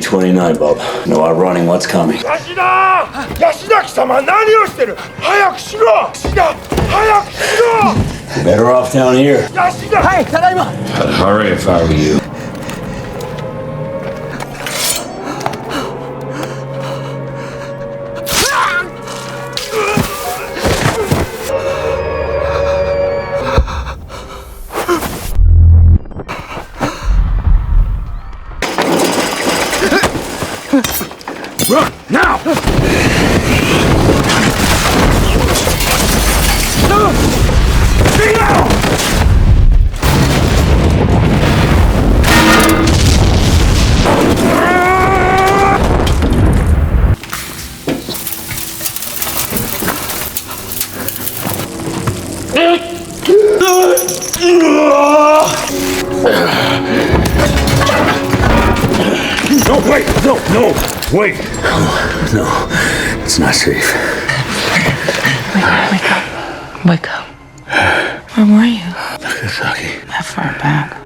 B29, bub. No outrunning what's coming. 安田安田貴様何をしてる早くしろ安田早くしろ Better off down here. 安田はい、ただいま。 I'd hurry if I were you. Run now! Get out! No, wait! No! Wait! No, it's not safe. Wake up. Wake up. Where were you? Nagasaki. That far back.